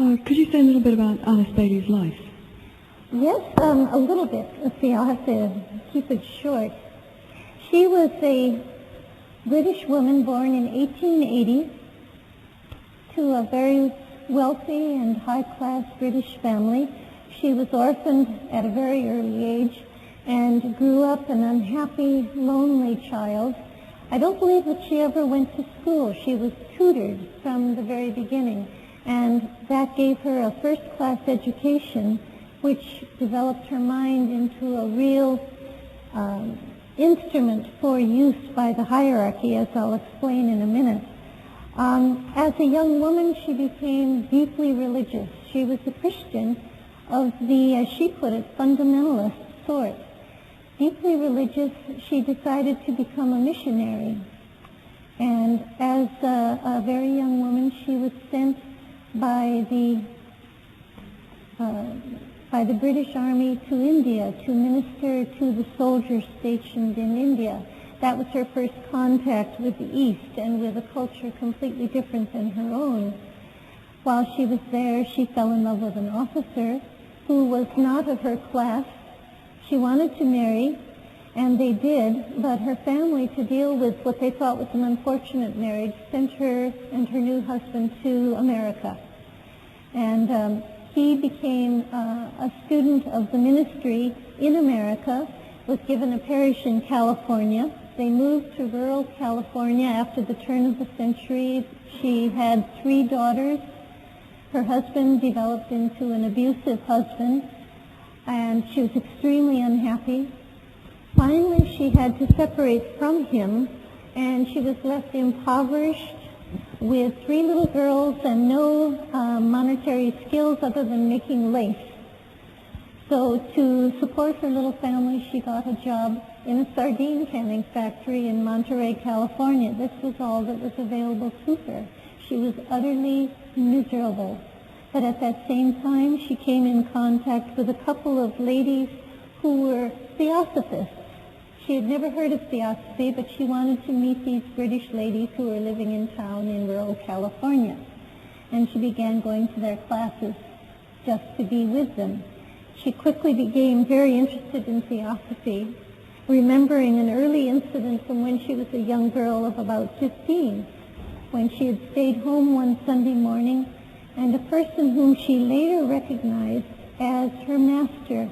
Could you say a little bit about Alice Bailey's life? Yes, a little bit. Let's see, I'll have to keep it short. She was a British woman born in 1880 to a very wealthy and high-class British family. She was orphaned at a very early age and grew up an unhappy, lonely child. I don't believe that she ever went to school. She was tutored from the very beginning, and that gave her a first-class education, which developed her mind into a real instrument for use by the hierarchy, as I'll explain in a minute. As a young woman, she became deeply religious. She was a Christian of the, as she put it, fundamentalist sort. Deeply religious, she decided to become a missionary. And as a very young woman, she was sent by the British Army to India to minister to the soldiers stationed in India. That was her first contact with the East and with a culture completely different than her own. While she was there, she fell in love with an officer who was not of her class. She wanted to marry, and they did, but her family, to deal with what they thought was an unfortunate marriage, sent her and her new husband to America. And he became a student of the ministry in America, was given a parish in California. They moved to rural California after the turn of the century. She had 3 daughters. Her husband developed into an abusive husband, and she was extremely unhappy. Finally, she had to separate from him, and she was left impoverished with 3 little girls and no monetary skills other than making lace. So to support her little family, she got a job in a sardine canning factory in Monterey, California. This was all that was available to her. She was utterly miserable. But at that same time, she came in contact with a couple of ladies who were theosophists. She had never heard of theosophy, but she wanted to meet these British ladies who were living in town in rural California. And she began going to their classes just to be with them. She quickly became very interested in theosophy, remembering an early incident from when she was a young girl of about 15, when she had stayed home one Sunday morning, and a person whom she later recognized as her master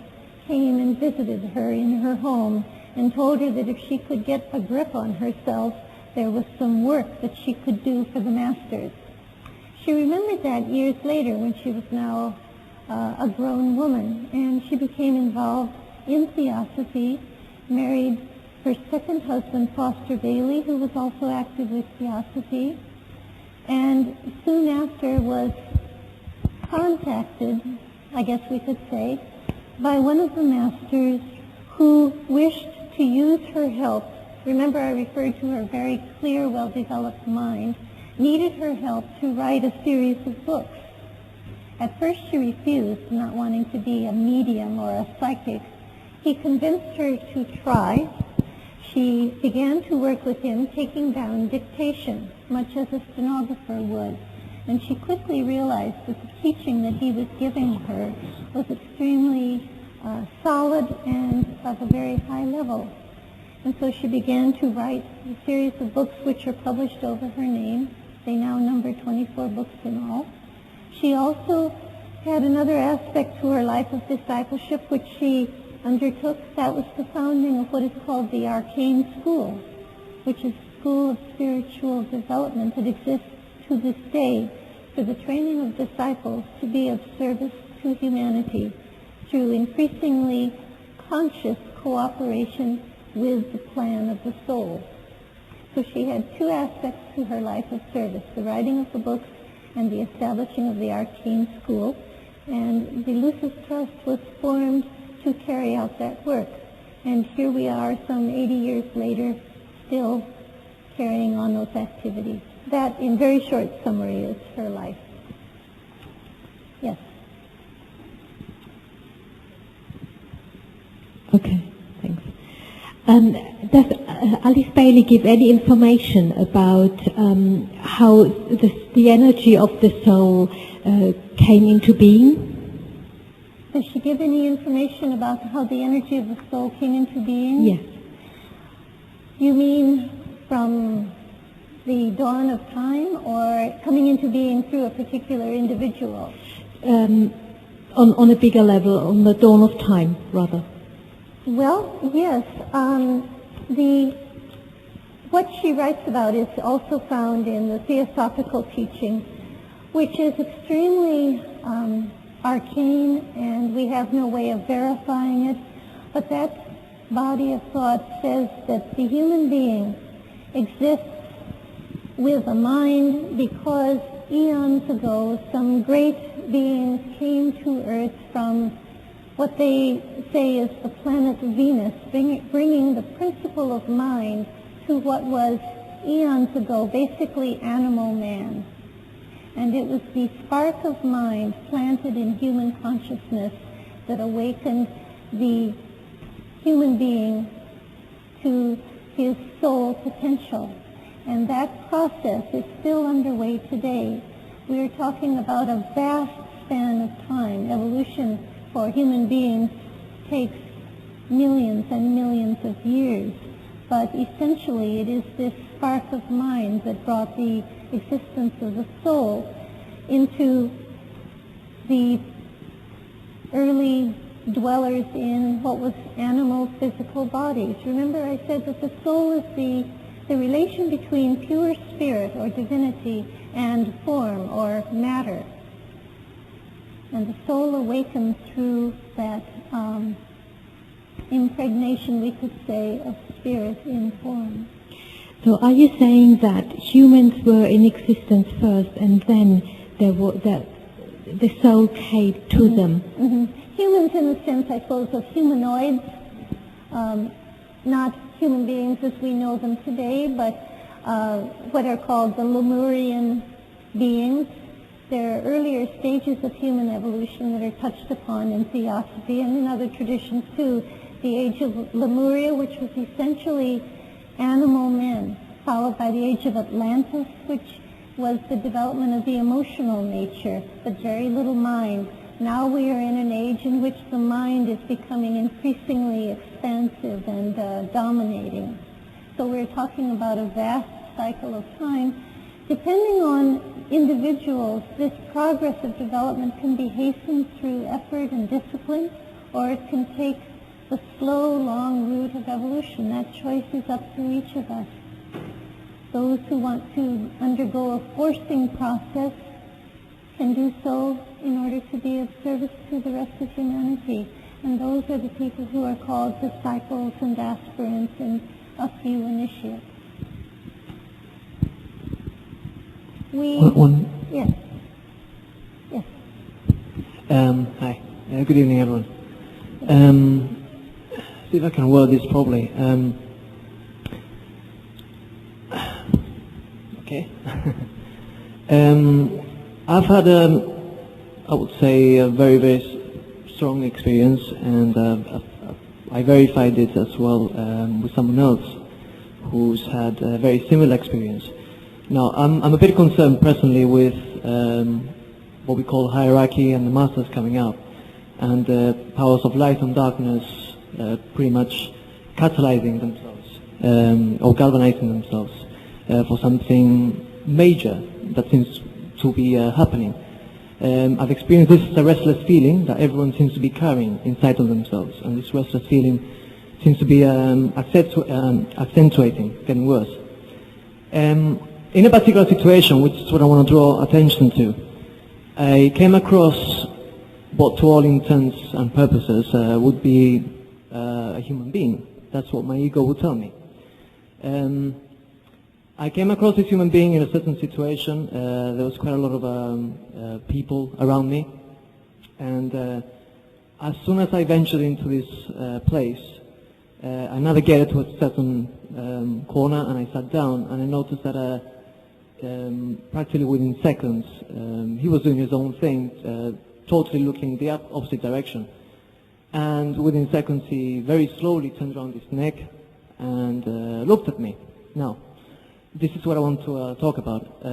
came and visited her in her home and told her that if she could get a grip on herself, there was some work that she could do for the masters. She remembered that years later when she was now a grown woman, and she became involved in theosophy, married her second husband, Foster Bailey, who was also active with theosophy, and soon after was contacted, I guess we could say, by one of the masters who wished to use her help. Remember, I referred to her very clear, well-developed mind, needed her help to write a series of books. At first she refused, not wanting to be a medium or a psychic. He convinced her to try. She began to work with him, taking down dictation, much as a stenographer would. And she quickly realized that the teaching that he was giving her was extremely solid and of a very high level. And so she began to write a series of books which are published over her name. They now number 24 books in all. She also had another aspect to her life of discipleship which she undertook. That was the founding of what is called the Arcane School, which is a school of spiritual development that exists to this day for the training of disciples to be of service to humanity through increasingly conscious cooperation with the plan of the soul. So she had 2 aspects to her life of service, the writing of the books and the establishing of the Arcane School. And the Lucis Trust was formed to carry out that work. And here we are some 80 years later, still carrying on those activities. That, in very short summary, is her life. Yes. Okay, thanks. does Alice Bailey give any information about how the energy of the soul came into being? Does she give any information about how the energy of the soul came into being? Yes. You mean from the dawn of time, or coming into being through a particular individual? On a bigger level, on the dawn of time, rather. Well, yes. What she writes about is also found in the Theosophical teaching, which is extremely arcane, and we have no way of verifying it. But that body of thought says that the human being exists with a mind because eons ago some great beings came to Earth from what they say is the planet Venus, bringing the principle of mind to what was eons ago basically animal man. And it was the spark of mind planted in human consciousness that awakened the human being to his soul potential. And that process is still underway today. We are talking about a vast span of time. Evolution for human beings takes millions and millions of years. But essentially it is this spark of mind that brought the existence of the soul into the early dwellers in what was animal physical bodies. Remember I said that the soul is the relation between pure spirit or divinity and form or matter. And the soul awakens through that impregnation, we could say, of spirit in form. So are you saying that humans were in existence first and then the soul came to them? Mm-hmm. Humans in the sense, I suppose, of humanoids, not human beings as we know them today, but what are called the Lemurian beings. There are earlier stages of human evolution that are touched upon in theosophy and in other traditions too. The age of Lemuria, which was essentially animal men, followed by the age of Atlantis, which was the development of the emotional nature, but very little mind. Now we are in an age in which the mind is becoming increasingly expansive and dominating. So we're talking about a vast cycle of time. Depending on individuals, this progress of development can be hastened through effort and discipline, or it can take the slow, long route of evolution. That choice is up to each of us. Those who want to undergo a forcing process can do so in order to be of service to the rest of humanity. And those are the people who are called disciples and aspirants and a few initiates. Yes. Yes. Hi. Good evening, everyone. See if I can word this properly. Okay. I've had, I would say, a very, very strong experience, and I verified it as well with someone else who's had a very similar experience. Now, I'm a bit concerned personally with what we call hierarchy and the masters coming up, and the powers of light and darkness pretty much catalyzing themselves or galvanizing themselves for something major that seems to be happening. I've experienced this as a restless feeling that everyone seems to be carrying inside of themselves, and this restless feeling seems to be accentuating, getting worse. In a particular situation, which is what I want to draw attention to, I came across what to all intents and purposes would be a human being. That's what my ego would tell me. I came across this human being in a certain situation. There was quite a lot of people around me, and as soon as I ventured into this place, I navigated to a certain corner, and I sat down, and I noticed that practically within seconds he was doing his own thing, totally looking the opposite direction, and within seconds he very slowly turned around his neck and looked at me. Now, this is what I want to talk about.